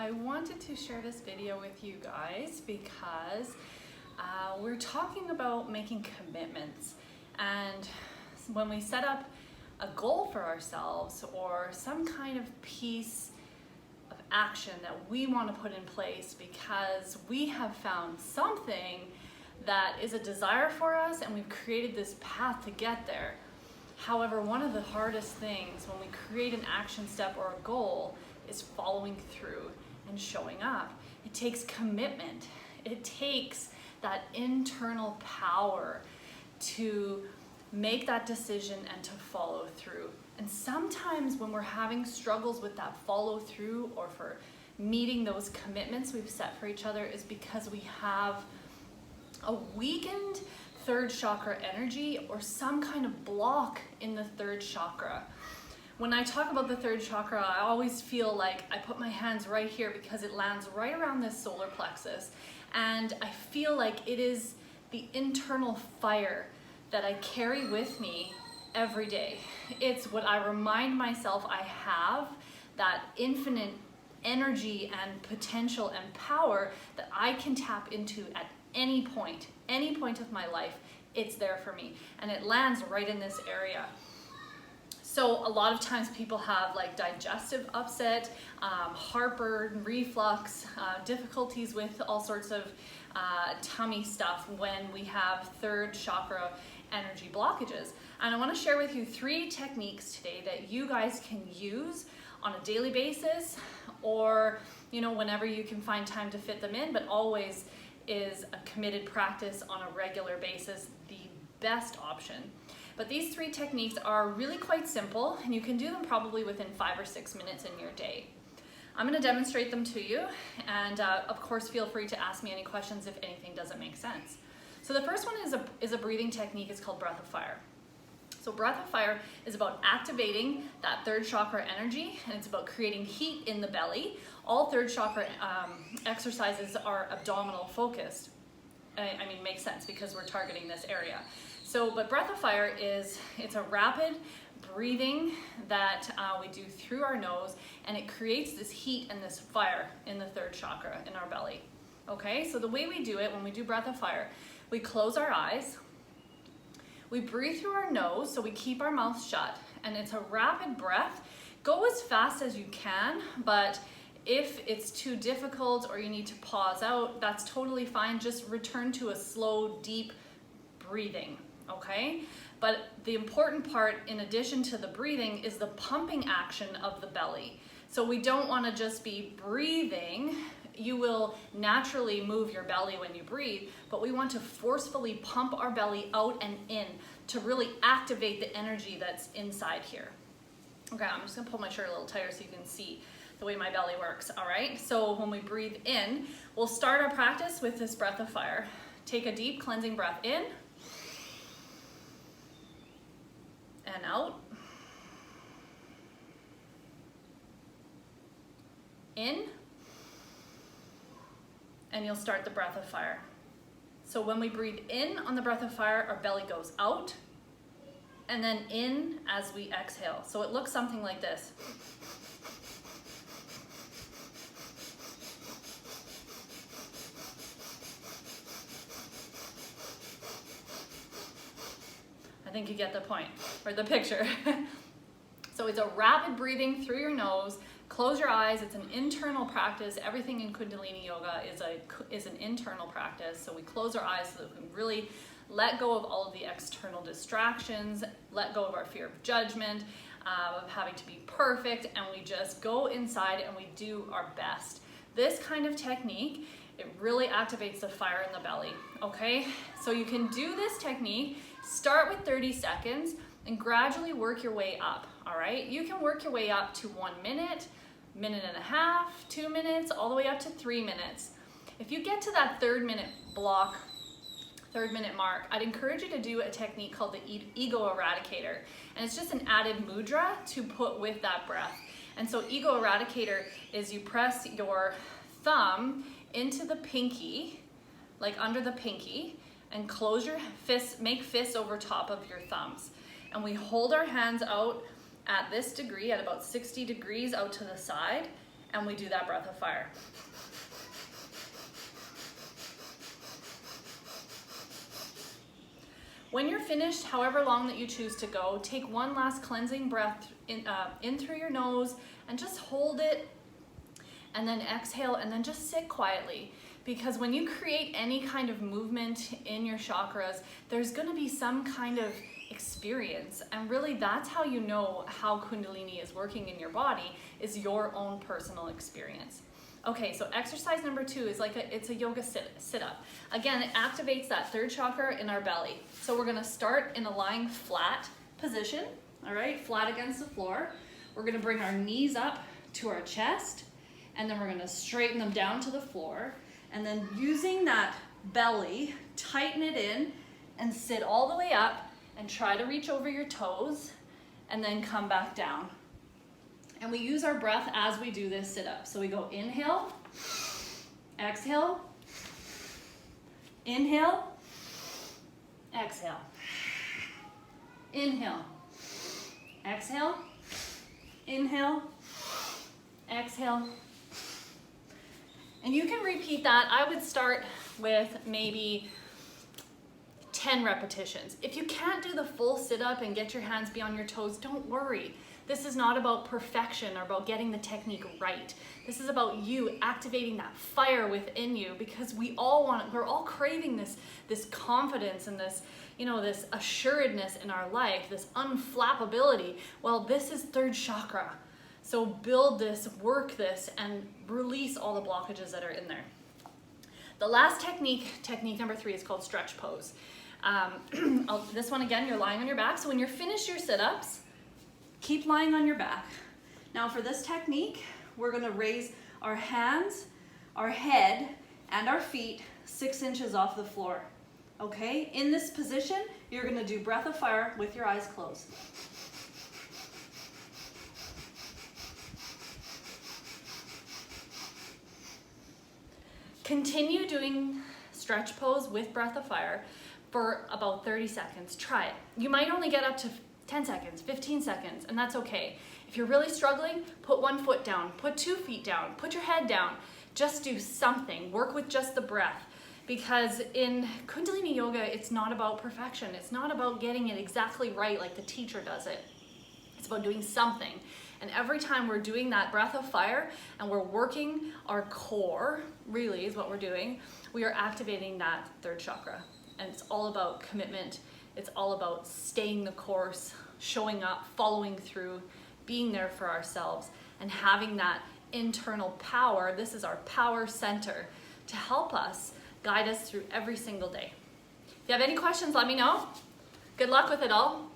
I wanted to share this video with you guys because we're talking about making commitments, and when we set up a goal for ourselves or some kind of piece of action that we want to put in place because we have found something that is a desire for us and we've created this path to get there. However, one of the hardest things when we create an action step or a goal is following through and showing up. It takes commitment. It takes that internal power to make that decision and to follow through. And sometimes when we're having struggles with that follow through or for meeting those commitments we've set for each other is because we have a weakened third chakra energy or some kind of block in the third chakra. When I talk about the third chakra, I always feel like I put my hands right here because it lands right around this solar plexus, and I feel like it is the internal fire that I carry with me every day. It's what I remind myself I have, that infinite energy and potential and power that I can tap into at any point of my life. It's there for me, and it lands right in this area. So a lot of times people have like digestive upset, heartburn, reflux, difficulties with all sorts of tummy stuff when we have third chakra energy blockages. And I want to share with you 3 techniques today that you guys can use on a daily basis, or whenever you can find time to fit them in, but always is a committed practice on a regular basis the best option. But these 3 techniques are really quite simple, and you can do them probably within 5 or 6 minutes in your day. I'm going to demonstrate them to you, and of course feel free to ask me any questions if anything doesn't make sense. So the first one is a breathing technique. It's called breath of fire. So breath of fire is about activating that third chakra energy, and it's about creating heat in the belly. All third chakra exercises are abdominal focused. I mean, makes sense because we're targeting this area. But breath of fire it's a rapid breathing that we do through our nose, and it creates this heat and this fire in the third chakra in our belly. Okay, so the way we do it when we do breath of fire, we close our eyes, we breathe through our nose, so we keep our mouth shut, and it's a rapid breath. Go as fast as you can, but if it's too difficult or you need to pause out, that's totally fine. Just return to a slow, deep breathing, okay? But the important part, in addition to the breathing, is the pumping action of the belly. So we don't want to just be breathing. You will naturally move your belly when you breathe, but we want to forcefully pump our belly out and in to really activate the energy that's inside here. Okay, I'm just gonna pull my shirt a little tighter so you can see the way my belly works, all right? So when we breathe in, we'll start our practice with this breath of fire. Take a deep cleansing breath in and out. In, and you'll start the breath of fire. So when we breathe in on the breath of fire, our belly goes out, and then in as we exhale. So it looks something like this. I think you get the point, or the picture. So it's a rapid breathing through your nose. Close your eyes. It's an internal practice. Everything in Kundalini yoga is an internal practice. So we close our eyes so that we can really let go of all of the external distractions, let go of our fear of judgment, of having to be perfect, and we just go inside and we do our best. This kind of technique, it really activates the fire in the belly, okay? So you can do this technique, start with 30 seconds, and gradually work your way up, all right? You can work your way up to 1 minute, minute and a half, 2 minutes, all the way up to 3 minutes. If you get to that 3rd minute block, 3rd minute mark, I'd encourage you to do a technique called the ego eradicator. And it's just an added mudra to put with that breath. And so ego eradicator is you press your thumb into the pinky, like under the pinky, and close your fists, make fists over top of your thumbs. And we hold our hands out at this degree, at about 60 degrees out to the side, and we do that breath of fire. When you're finished, however long that you choose to go, take one last cleansing breath in through your nose and just hold it, and then exhale, and then just sit quietly. Because when you create any kind of movement in your chakras, there's gonna be some kind of experience. And really that's how you know how Kundalini is working in your body, is your own personal experience. Okay, so exercise number 2 is it's a yoga sit up. Again, it activates that third chakra in our belly. So we're gonna start in a lying flat position, all right, flat against the floor. We're gonna bring our knees up to our chest, and then we're gonna straighten them down to the floor. And then using that belly, tighten it in and sit all the way up and try to reach over your toes and then come back down. And we use our breath as we do this sit up. So we go inhale, exhale, inhale, exhale, inhale, exhale, inhale, exhale. And you can repeat that. I would start with maybe 10 repetitions. If you can't do the full sit-up and get your hands beyond your toes, don't worry. This is not about perfection or about getting the technique right. This is about you activating that fire within you, because we're all craving this confidence and this, this assuredness in our life, this unflappability. Well, this is third chakra. So build this, work this, and release all the blockages that are in there. The last technique number 3, is called stretch pose. This one, again, you're lying on your back. So when you're finished your sit-ups, keep lying on your back. Now for this technique, we're gonna raise our hands, our head, and our feet 6 inches off the floor. Okay? In this position, you're gonna do breath of fire with your eyes closed. Continue doing stretch pose with breath of fire for about 30 seconds. Try it. You might only get up to 10 seconds, 15 seconds, and that's okay. If you're really struggling, put 1 foot down, put 2 feet down, put your head down. Just do something. Work with just the breath. Because in Kundalini Yoga, it's not about perfection. It's not about getting it exactly right like the teacher does it. It's about doing something. And every time we're doing that breath of fire and we're working our core, really is what we're doing, we are activating that third chakra. And it's all about commitment. It's all about staying the course, showing up, following through, being there for ourselves, and having that internal power. This is our power center to help us, guide us through every single day. If you have any questions, let me know. Good luck with it all.